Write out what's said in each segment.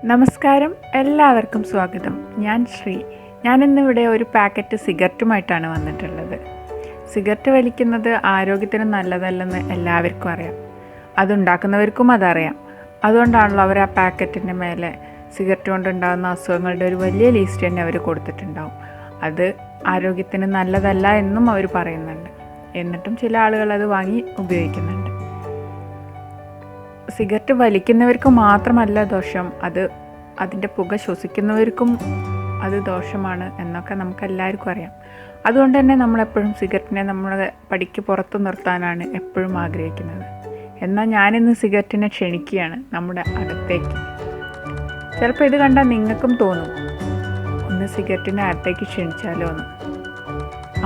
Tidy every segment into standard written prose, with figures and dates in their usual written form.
നമസ്കാരം, എല്ലാവർക്കും സ്വാഗതം. ഞാൻ ശ്രീ. ഞാനിന്നിവിടെ ഒരു പാക്കറ്റ് സിഗരറ്റുമായിട്ടാണ് വന്നിട്ടുള്ളത്. സിഗരറ്റ് വലിക്കുന്നത് ആരോഗ്യത്തിന് നല്ലതല്ലെന്ന് എല്ലാവർക്കും അറിയാം. അതുണ്ടാക്കുന്നവർക്കും അതറിയാം. അതുകൊണ്ടാണല്ലോ അവർ ആ പാക്കറ്റിൻ്റെ മേലെ സിഗരറ്റ് കൊണ്ടുണ്ടാകുന്ന അസുഖങ്ങളുടെ ഒരു വലിയ ലിസ്റ്റ് തന്നെ അവർ കൊടുത്തിട്ടുണ്ടാവും. അത് ആരോഗ്യത്തിന് നല്ലതല്ല എന്നും അവർ പറയുന്നുണ്ട്. എന്നിട്ടും ചില ആളുകൾ അത് വാങ്ങി ഉപയോഗിക്കുന്നുണ്ട്. സിഗരറ്റ് വലിക്കുന്നവർക്ക് മാത്രമല്ല ദോഷം, അതിൻ്റെ പുക ശ്വസിക്കുന്നവർക്കും അത് ദോഷമാണ് എന്നൊക്കെ നമുക്കെല്ലാവർക്കും അറിയാം. അതുകൊണ്ട് തന്നെ നമ്മളെപ്പോഴും സിഗരറ്റിനെ നമ്മുടെ പടിക്ക് പുറത്ത് നിർത്താനാണ് എപ്പോഴും ആഗ്രഹിക്കുന്നത്. എന്നാൽ ഞാനിന്ന് സിഗരറ്റിനെ ക്ഷണിക്കുകയാണ് നമ്മുടെ അകത്തേക്ക്. ചിലപ്പോൾ ഇത് കണ്ടാൽ നിങ്ങൾക്കും തോന്നും, ഒന്ന് സിഗരറ്റിനെ അകത്തേക്ക് ക്ഷണിച്ചാലോ എന്ന്.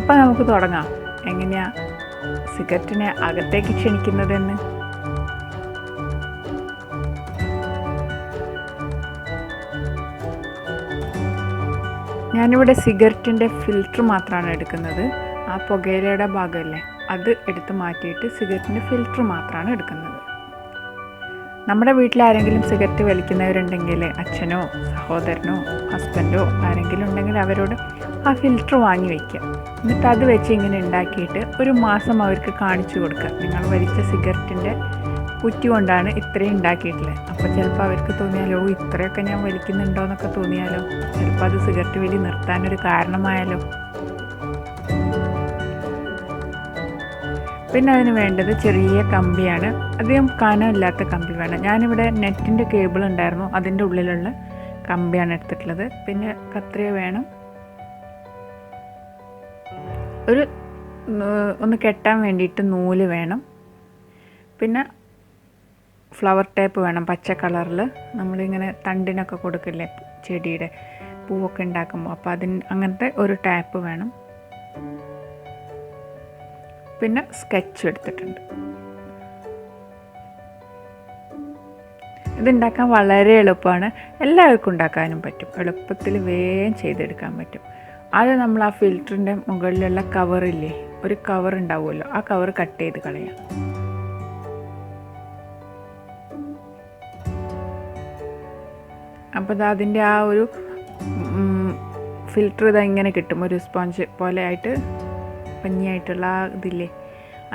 അപ്പം നമുക്ക് തുടങ്ങാം, എങ്ങനെയാണ് സിഗരറ്റിനെ അകത്തേക്ക് ക്ഷണിക്കുന്നതെന്ന്. ഞാനിവിടെ സിഗരറ്റിൻ്റെ ഫിൽറ്റർ മാത്രമാണ് എടുക്കുന്നത്. ആ പുകയിലയുടെ ഭാഗമല്ലേ, അത് എടുത്ത് മാറ്റിയിട്ട് സിഗരറ്റിൻ്റെ ഫിൽറ്റർ മാത്രമാണ് എടുക്കുന്നത്. നമ്മുടെ വീട്ടിലാരെങ്കിലും സിഗരറ്റ് വലിക്കുന്നവരുണ്ടെങ്കിൽ അച്ഛനോ സഹോദരനോ ഹസ്ബൻഡോ ആരെങ്കിലും ഉണ്ടെങ്കിൽ അവരോട് ആ ഫിൽറ്റർ വാങ്ങി വയ്ക്കുക. എന്നിട്ട് അത് വെച്ച് ഇങ്ങനെ ഉണ്ടാക്കിയിട്ട് ഒരു മാസം അവർക്ക് കാണിച്ചു കൊടുക്കുക. നിങ്ങൾ വലിച്ച സിഗരറ്റിൻ്റെ കുറ്റി കൊണ്ടാണ് ഇത്രയും ഉണ്ടാക്കിയിട്ടുള്ളത്. അപ്പോൾ ചിലപ്പോൾ അവർക്ക് തോന്നിയാലോ, ഇത്രയൊക്കെ ഞാൻ വലിക്കുന്നുണ്ടോ എന്നൊക്കെ തോന്നിയാലോ, ചിലപ്പോൾ അത് സിഗരറ്റ് വലി നിർത്താനൊരു കാരണമായാലോ. പിന്നെ അതിന് വേണ്ടത് ചെറിയ കമ്പിയാണ്. അധികം കനമില്ലാത്ത കമ്പി വേണം. ഞാനിവിടെ നെറ്റിൻ്റെ കേബിൾ ഉണ്ടായിരുന്നു, അതിൻ്റെ ഉള്ളിലുള്ള കമ്പിയാണ് എടുത്തിട്ടുള്ളത്. പിന്നെ കത്രിക വേണം, ഒന്ന് കെട്ടാൻ വേണ്ടിയിട്ട് നൂല് വേണം. പിന്നെ ഫ്ലവർ ടേപ്പ് വേണം, പച്ച കളറിൽ. നമ്മളിങ്ങനെ തണ്ടിനൊക്കെ കൊടുക്കില്ലേ, ചെടിയുടെ പൂവൊക്കെ ഉണ്ടാക്കുമ്പോൾ, അപ്പോൾ അങ്ങനത്തെ ഒരു ടാപ്പ് വേണം. പിന്നെ സ്കെച്ച് എടുത്തിട്ടുണ്ട്. ഇതുണ്ടാക്കാൻ വളരെ എളുപ്പമാണ്, എല്ലാവർക്കും ഉണ്ടാക്കാനും പറ്റും. എളുപ്പത്തിൽ വേഗം ചെയ്തെടുക്കാൻ പറ്റും. ആദ്യം നമ്മൾ ആ ഫിൽറ്ററിൻ്റെ മുകളിലുള്ള കവറില്ലേ, ഒരു കവർ ഉണ്ടാവുമല്ലോ, ആ കവർ കട്ട് ചെയ്ത് കളയാം. അപ്പോൾ അതിൻ്റെ ആ ഒരു ഫിൽറ്റർ ഇങ്ങനെ കിട്ടും, ഒരു സ്പോഞ്ച് പോലെ ആയിട്ട് പഞ്ഞിയായിട്ടുള്ള ആ ഇതില്ലേ,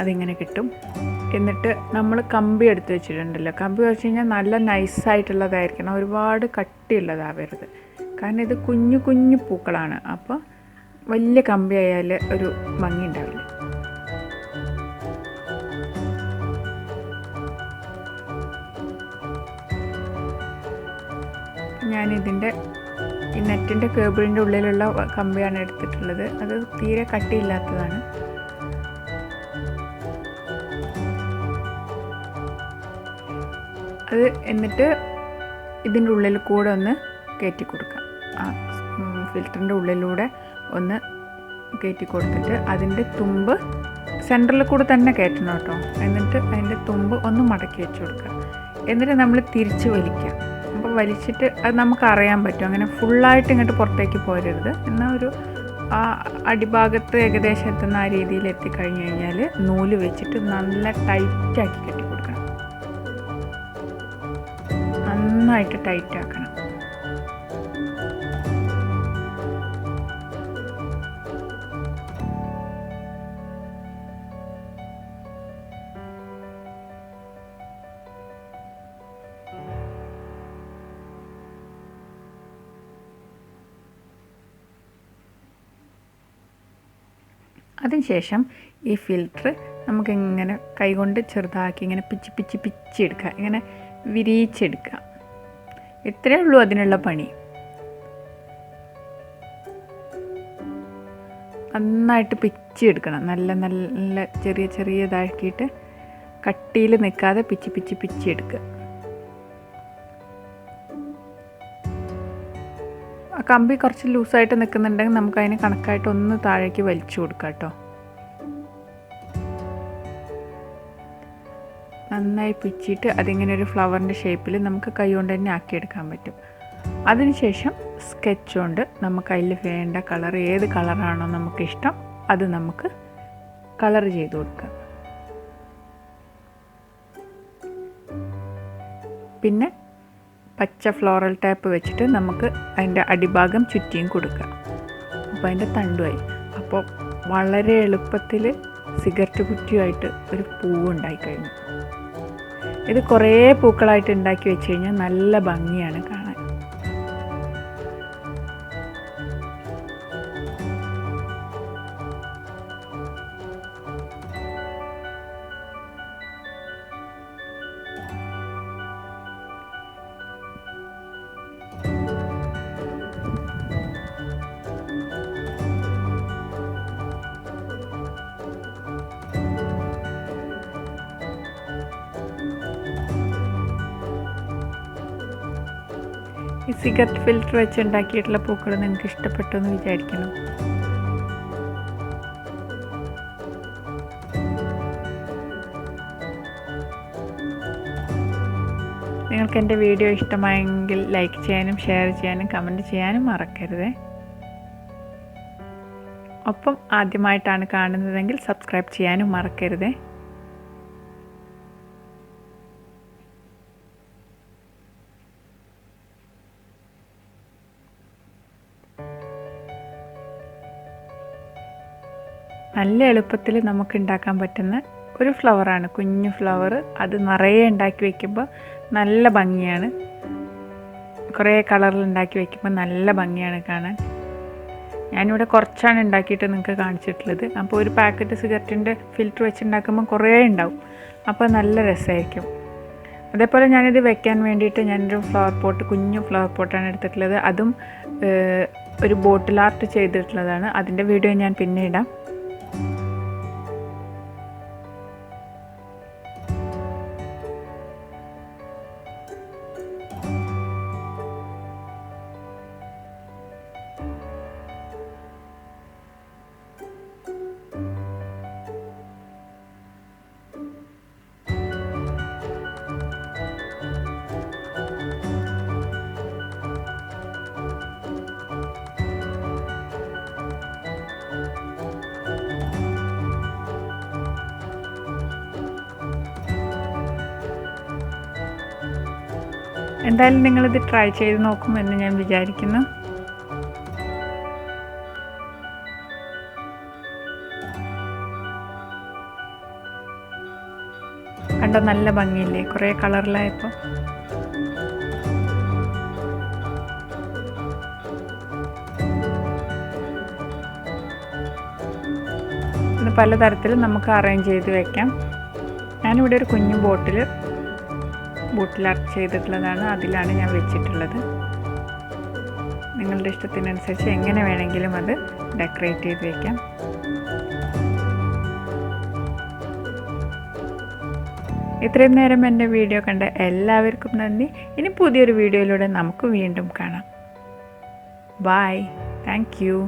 അതിങ്ങനെ കിട്ടും. എന്നിട്ട് നമ്മൾ കമ്പി എടുത്ത് വെച്ചിട്ടുണ്ടല്ലോ, കമ്പി വെച്ച് കഴിഞ്ഞാൽ നല്ല നൈസായിട്ടുള്ളതായിരിക്കണം, ഒരുപാട് കട്ടിയുള്ളതാവരുത്. കാരണം ഇത് കുഞ്ഞു കുഞ്ഞു പൂക്കളാണ്, അപ്പോൾ വലിയ കമ്പി ആയാൽ ഒരു ഭംഗി ഉണ്ടാവില്ല. ഞാനിതിൻ്റെ ഈ നെറ്റിൻ്റെ കേബിളിൻ്റെ ഉള്ളിലുള്ള കമ്പിയാണ് എടുത്തിട്ടുള്ളത്. അത് തീരെ കട്ടിയില്ലാത്തതാണ്. അത് എന്നിട്ട് ഇതിൻ്റെ ഉള്ളിൽ കൂടെ ഒന്ന് കയറ്റി കൊടുക്കാം. ആ ഫിൽറ്ററിൻ്റെ ഉള്ളിലൂടെ ഒന്ന് കയറ്റി കൊടുത്തിട്ട് അതിൻ്റെ തുമ്പ് സെൻറ്ററിൽ കൂടെ തന്നെ കയറ്റണം കേട്ടോ. എന്നിട്ട് അതിൻ്റെ തുമ്പ് ഒന്ന് മടക്കി വെച്ച് കൊടുക്കുക. എന്നിട്ട് നമ്മൾ തിരിച്ച് വലിക്കുക. അപ്പോൾ വലിച്ചിട്ട് അത് നമുക്കറിയാൻ പറ്റും, അങ്ങനെ ഫുള്ളായിട്ട് ഇങ്ങോട്ട് പുറത്തേക്ക് പോരരുത്. എന്നാൽ ഒരു ആ അടിഭാഗത്ത് ഏകദേശം എത്തുന്ന ആ രീതിയിൽ എത്തിക്കഴിഞ്ഞ് കഴിഞ്ഞാൽ നൂല് വെച്ചിട്ട് നല്ല ടൈറ്റാക്കി കെട്ടി കൊടുക്കണം. നന്നായിട്ട് ടൈറ്റാക്കണം. അതിനുശേഷം ഈ ഫിൽറ്റർ നമുക്കിങ്ങനെ കൈകൊണ്ട് ചെറുതാക്കി ഇങ്ങനെ പിച്ചെടുക്കുക, ഇങ്ങനെ വിരിയിച്ചെടുക്കുക. ഇത്രയേ ഉള്ളൂ അതിനുള്ള പണി. നന്നായിട്ട് പിച്ചെടുക്കണം, നല്ല നല്ല ചെറിയതാക്കിയിട്ട് കട്ടിയിൽ നിൽക്കാതെ പിച്ചെടുക്കുക. കമ്പി കുറച്ച് ലൂസായിട്ട് നിൽക്കുന്നുണ്ടെങ്കിൽ നമുക്ക് അതിന് കണക്കായിട്ട് ഒന്ന് താഴേക്ക് വലിച്ചു കൊടുക്കാം കേട്ടോ. നന്നായി പിച്ചിട്ട് അതിങ്ങനെ ഒരു ഫ്ലവറിൻ്റെ ഷേപ്പിൽ നമുക്ക് കൈ കൊണ്ട് തന്നെ ആക്കിയെടുക്കാൻ പറ്റും. അതിനുശേഷം സ്കെച്ച് കൊണ്ട് നമുക്ക് അതിൽ വേണ്ട കളർ, ഏത് കളറാണോ നമുക്കിഷ്ടം അത് നമുക്ക് കളർ ചെയ്ത് കൊടുക്കാം. പിന്നെ പച്ച ഫ്ലോറൽ ടാപ്പ് വെച്ചിട്ട് നമുക്ക് അതിൻ്റെ അടിഭാഗം ചുറ്റിയും കൊടുക്കാം. അപ്പോൾ അതിൻ്റെ തണ്ടുമായി. അപ്പോൾ വളരെ എളുപ്പത്തിൽ സിഗരറ്റ് കുറ്റിയുമായിട്ട് ഒരു പൂവ് ഉണ്ടായിക്കഴിഞ്ഞു. ഇത് കുറേ പൂക്കളായിട്ട് ഉണ്ടാക്കി വെച്ച് കഴിഞ്ഞാൽ നല്ല ഭംഗിയാണ് കാണാൻ. ഈ സിഗരറ്റ് ഫിൽറ്റർ വെച്ച് ഉണ്ടാക്കിയിട്ടുള്ള പൂക്കൾ നിങ്ങൾക്ക് ഇഷ്ടപ്പെട്ടു എന്ന് വിചാരിക്കുന്നു. നിങ്ങൾക്ക് എൻ്റെ വീഡിയോ ഇഷ്ടമായെങ്കിൽ ലൈക്ക് ചെയ്യാനും ഷെയർ ചെയ്യാനും കമൻറ്റ് ചെയ്യാനും മറക്കരുത്. ഒപ്പം ആദ്യമായിട്ടാണ് കാണുന്നതെങ്കിൽ സബ്സ്ക്രൈബ് ചെയ്യാനും മറക്കരുത്. നല്ല എളുപ്പത്തിൽ നമുക്ക് ഉണ്ടാക്കാൻ പറ്റുന്ന ഒരു ഫ്ലവറാണ്, കുഞ്ഞു ഫ്ലവർ. അത് നിറയെ ഉണ്ടാക്കി വയ്ക്കുമ്പോൾ നല്ല ഭംഗിയാണ്. കുറേ കളറിൽ ഉണ്ടാക്കി വയ്ക്കുമ്പോൾ നല്ല ഭംഗിയാണ് കാണാൻ. ഞാനിവിടെ കുറച്ചാണ് ഉണ്ടാക്കിയിട്ട് നിങ്ങൾക്ക് കാണിച്ചിട്ടുള്ളത്. അപ്പോൾ ഒരു പാക്കറ്റ് സിഗരറ്റിൻ്റെ ഫിൽറ്റർ വെച്ചുണ്ടാക്കുമ്പോൾ കുറേ ഉണ്ടാവും. അപ്പോൾ നല്ല രസമായിരിക്കും. അതേപോലെ ഞാനിത് വെക്കാൻ വേണ്ടിയിട്ട് ഞാനൊരു ഫ്ലവർ പോട്ട്, കുഞ്ഞു ഫ്ലവർ പോട്ടാണ് എടുത്തിട്ടുള്ളത്. അതും ഒരു ബോട്ടിൽ ആർട്ട് ചെയ്തിട്ടുള്ളതാണ്. അതിൻ്റെ വീഡിയോ ഞാൻ പിന്നെ ഇടാം. എന്തായാലും നിങ്ങളിത് ട്രൈ ചെയ്ത് നോക്കുമെന്ന് ഞാൻ വിചാരിക്കുന്നു. കണ്ടോ, നല്ല ഭംഗിയില്ലേ കുറേ കളറിലായപ്പോൾ. ഇത് പലതരത്തിലും നമുക്ക് അറേഞ്ച് ചെയ്ത് വെക്കാം. ഞാനിവിടെ ഒരു കുഞ്ഞു ബോട്ടിൽ ആർട്ട് ചെയ്തിട്ടുള്ളതാണ്. അതിലാണ് ഞാൻ വെച്ചിട്ടുള്ളത്. നിങ്ങളുടെ ഇഷ്ടത്തിനനുസരിച്ച് എങ്ങനെ വേണമെങ്കിലും അത് ഡെക്കറേറ്റ് ചെയ്ത് വയ്ക്കാം. ഇത്രയും നേരം എൻ്റെ വീഡിയോ കണ്ട എല്ലാവർക്കും നന്ദി. ഇനി പുതിയൊരു വീഡിയോയിലൂടെ നമുക്ക് വീണ്ടും കാണാം. ബൈ. Thank you.